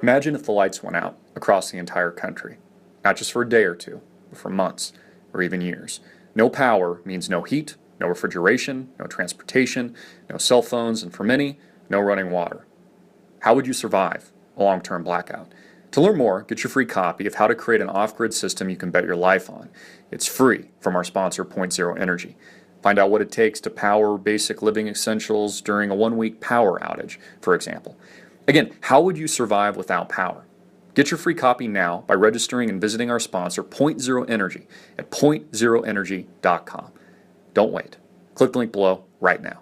Imagine if the lights went out across the entire country, not just for a day or two, but for months or even years. No power means no heat, no refrigeration, no transportation, no cell phones, and for many, no running water. How would you survive a long-term blackout? To learn more, get your free copy of How to Create an Off-Grid System You Can Bet Your Life On. It's free from our sponsor, Point Zero Energy. Find out what it takes to power basic living essentials during a one-week power outage, for example. Again, how would you survive without power? Get your free copy now by registering and visiting our sponsor, Point Zero Energy, at pointzeroenergy.com. Don't wait. Click the link below right now.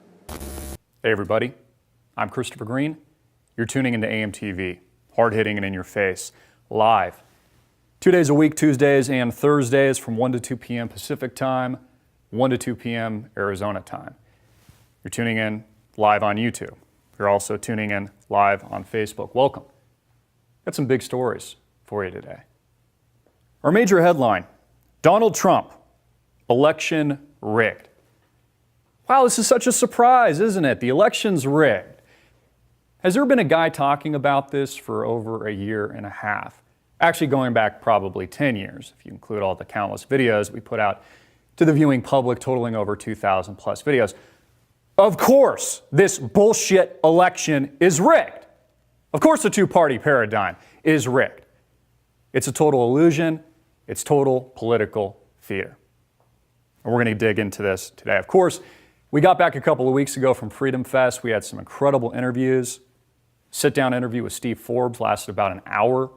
Hey everybody, I'm Christopher Green. You're tuning into AMTV, hard-hitting and in your face, live. 2 days a week, Tuesdays and Thursdays from 1 to 2 p.m. Pacific time, 1 to 2 p.m. Arizona time. You're tuning in live on YouTube. You're also tuning in live on Facebook. Welcome. Got some big stories for you today. Our major headline, Donald Trump, election rigged. Wow, this is such a surprise, isn't it? The election's rigged. Has there been a guy talking about this for over a year and a half? Actually going back probably 10 years, if you include all the countless videos we put out to the viewing public, totaling over 2,000 plus videos. Of course, this bullshit election is rigged. Of course, the two-party paradigm is rigged. It's a total illusion. It's total political theater. And we're going to dig into this today. Of course, we got back a couple of weeks ago from Freedom Fest. We had some incredible interviews. Sit-down interview with Steve Forbes lasted about an hour.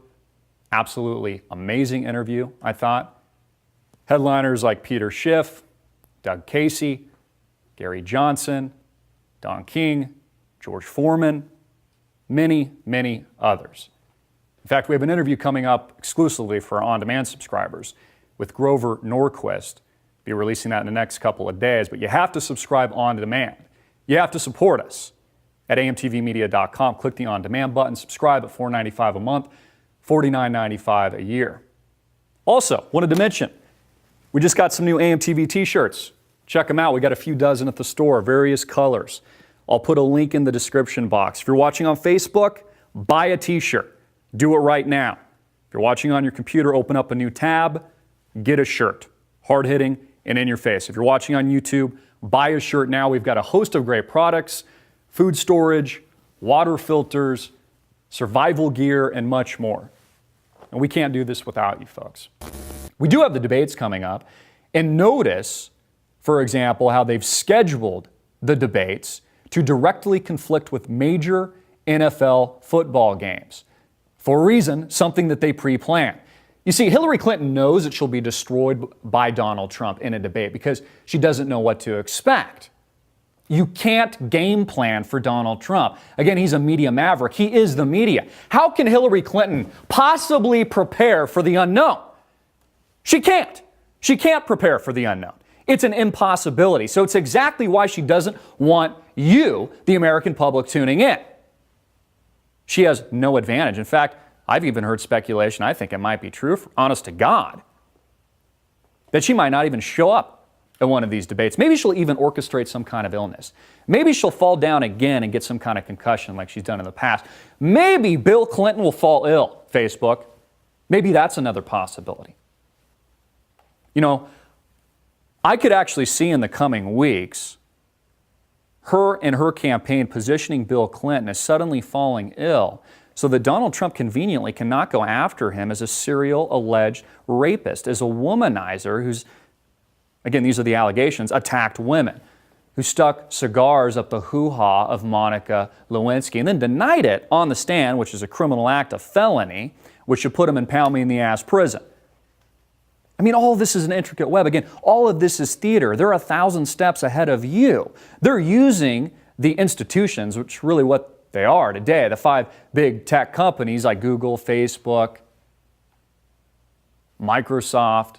Absolutely amazing interview, I thought. Headliners like Peter Schiff, Doug Casey, Gary Johnson, Don King, George Foreman, many, many others. In fact, we have an interview coming up exclusively for our on-demand subscribers with Grover Norquist. Be releasing that in the next couple of days, but you have to subscribe on demand. You have to support us at amtvmedia.com. Click the on-demand button, subscribe at $4.95 a month, $49.95 a year. Also, wanted to mention, we just got some new AMTV t-shirts. Check them out. We got a few dozen at the store, various colors. I'll put a link in the description box. If you're watching on Facebook, buy a t-shirt. Do it right now. If you're watching on your computer, open up a new tab, get a shirt. Hard-hitting and in your face. If you're watching on YouTube, buy a shirt now. We've got a host of great products, food storage, water filters, survival gear, and much more. And we can't do this without you folks. We do have the debates coming up, and notice, for example, how they've scheduled the debates to directly conflict with major NFL football games. For a reason, something that they pre-planned. You see, Hillary Clinton knows that she'll be destroyed by Donald Trump in a debate because she doesn't know what to expect. You can't game plan for Donald Trump. Again, he's a media maverick. He is the media. How can Hillary Clinton possibly prepare for the unknown? She can't. She can't prepare for the unknown. It's an impossibility. So it's exactly why she doesn't want you, the American public, tuning in. She has no advantage. In fact, I've even heard speculation, I think it might be true, honest to God, that she might not even show up at one of these debates. Maybe she'll even orchestrate some kind of illness. Maybe she'll fall down again and get some kind of concussion like she's done in the past. Maybe Bill Clinton will fall ill, Facebook. Maybe that's another possibility. You know, I could actually see in the coming weeks her and her campaign positioning Bill Clinton as suddenly falling ill so that Donald Trump conveniently cannot go after him as a serial alleged rapist, as a womanizer who's, again, these are the allegations, attacked women, who stuck cigars up the hoo-ha of Monica Lewinsky and then denied it on the stand, which is a criminal act, a felony, which should put him in pound-me-in-the-ass prison. I mean, all of this is an intricate web. Again, all of this is theater. They're 1,000 steps ahead of you. They're using the institutions, which really what they are today, the 5 big tech companies like Google, Facebook, Microsoft,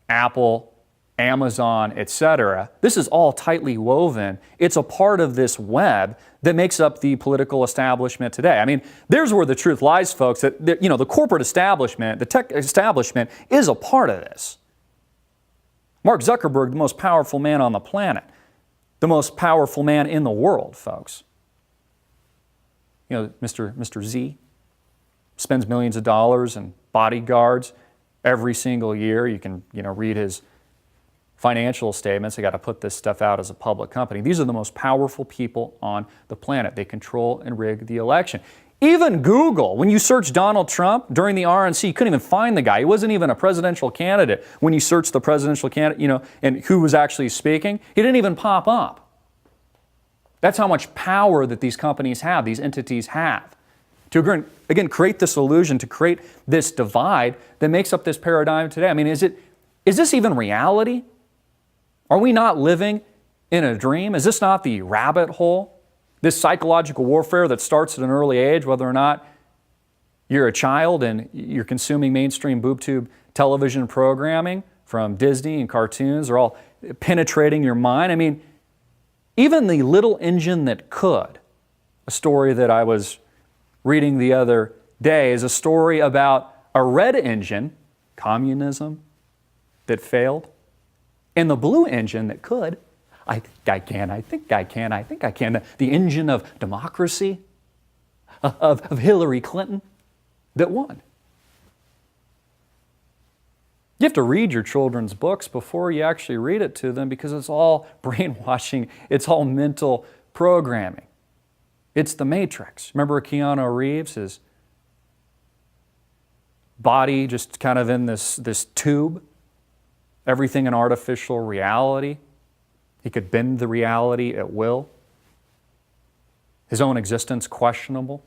Apple, Amazon, etc. This is all tightly woven. It's a part of this web that makes up the political establishment today. I mean, there's where the truth lies, folks, that the corporate establishment, the tech establishment is a part of this. Mark Zuckerberg, the most powerful man on the planet, the most powerful man in the world, folks. You know, Mr. Z, spends millions of dollars in bodyguards every single year. You can, read his financial statements. They got to put this stuff out as a public company. These are the most powerful people on the planet. They control and rig the election. Even Google, when you search Donald Trump during the RNC, you couldn't even find the guy. He wasn't even a presidential candidate. When you search the presidential candidate, and who was actually speaking, he didn't even pop up. That's how much power that these companies have, these entities have. To, again, create this illusion, to create this divide that makes up this paradigm today. I mean, is this even reality? Are we not living in a dream? Is this not the rabbit hole? This psychological warfare that starts at an early age, whether or not you're a child and you're consuming mainstream boob tube television programming from Disney and cartoons, are all penetrating your mind. I mean, even The Little Engine That Could, a story that I was reading the other day, is a story about a red engine, communism, that failed, and the blue engine that could. I think I can, I think I can, I think I can. The engine of democracy, of Hillary Clinton, that won. You have to read your children's books before you actually read it to them, because it's all brainwashing, it's all mental programming. It's the Matrix. Remember Keanu Reeves, his body just kind of in this tube, everything an artificial reality. He could bend the reality at will. His own existence questionable.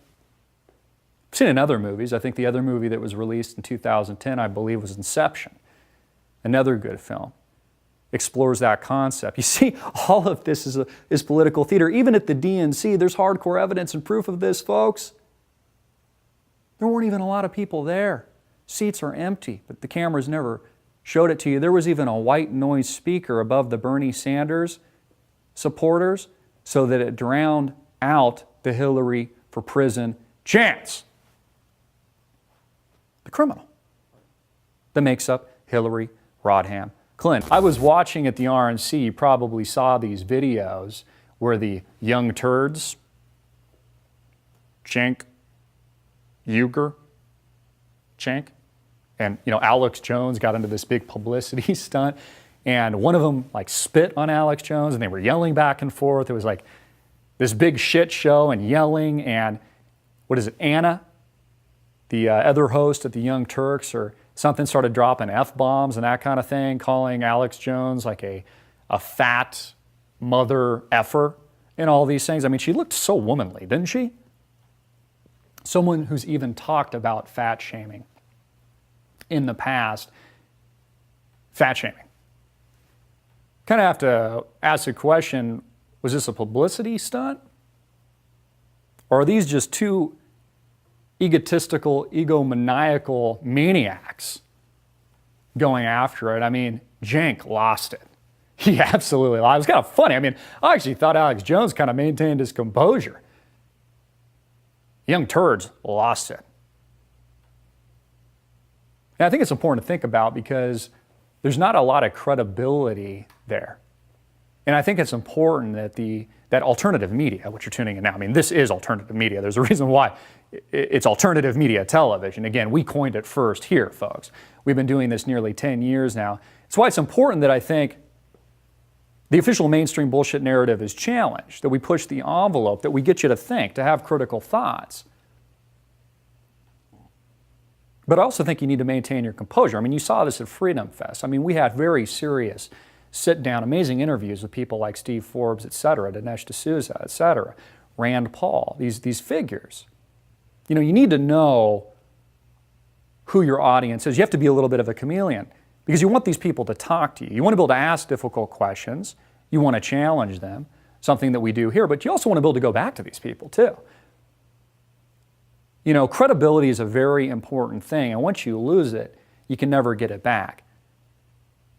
I've seen it in other movies. I think the other movie that was released in 2010, I believe, was Inception. Another good film. Explores that concept. You see, all of this is political theater. Even at the DNC, there's hardcore evidence and proof of this, folks. There weren't even a lot of people there. Seats are empty, but the cameras never showed it to you. There was even a white noise speaker above the Bernie Sanders supporters so that it drowned out the Hillary for prison chants. The criminal that makes up Hillary Rodham Clinton. I was watching at the RNC, you probably saw these videos where the young turds, Cenk Uygur, and Alex Jones got into this big publicity stunt, and one of them spit on Alex Jones, and they were yelling back and forth. It was like this big shit show and yelling, and Anna, the other host at the Young Turks or something, started dropping F-bombs and that kind of thing, calling Alex Jones like a fat mother effer and all these things. I mean, she looked so womanly, didn't she? Someone who's even talked about fat shaming in the past. Fat shaming. Kind of have to ask the question, was this a publicity stunt? Or are these just two egotistical, egomaniacal maniacs going after it? I mean, Cenk lost it. He absolutely lost it. It was kind of funny. I mean, I actually thought Alex Jones kind of maintained his composure. Young turds lost it. And I think it's important to think about because there's not a lot of credibility there. And I think it's important that that alternative media, which you're tuning in now, I mean, this is alternative media. There's a reason why it's alternative media television. Again, we coined it first here, folks. We've been doing this nearly 10 years now. It's why it's important that I think the official mainstream bullshit narrative is challenged, that we push the envelope, that we get you to think, to have critical thoughts. But I also think you need to maintain your composure. I mean, you saw this at Freedom Fest. I mean, we had very serious sit-down, amazing interviews with people like Steve Forbes, et cetera, Dinesh D'Souza, et cetera, Rand Paul, these figures. You need to know who your audience is. You have to be a little bit of a chameleon because you want these people to talk to you. You want to be able to ask difficult questions. You want to challenge them, something that we do here, but you also want to be able to go back to these people too. Credibility is a very important thing, and once you lose it, you can never get it back.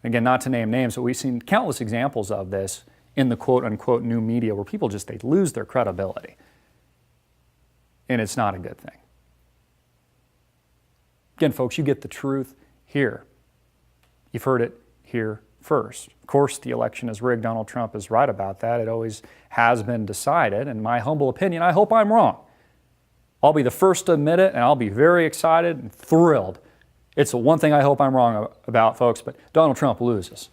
Again, not to name names, but we've seen countless examples of this in the quote-unquote new media where people they lose their credibility. And it's not a good thing. Again, folks, you get the truth here. You've heard it here first. Of course, the election is rigged. Donald Trump is right about that. It always has been decided. In my humble opinion, I hope I'm wrong. I'll be the first to admit it, and I'll be very excited and thrilled. It's the one thing I hope I'm wrong about, folks, but Donald Trump loses.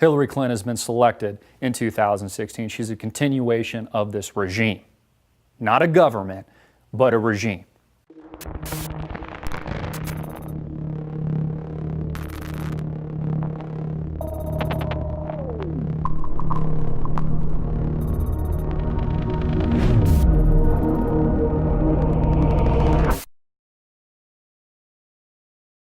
Hillary Clinton has been selected in 2016. She's a continuation of this regime. Not a government, but a regime.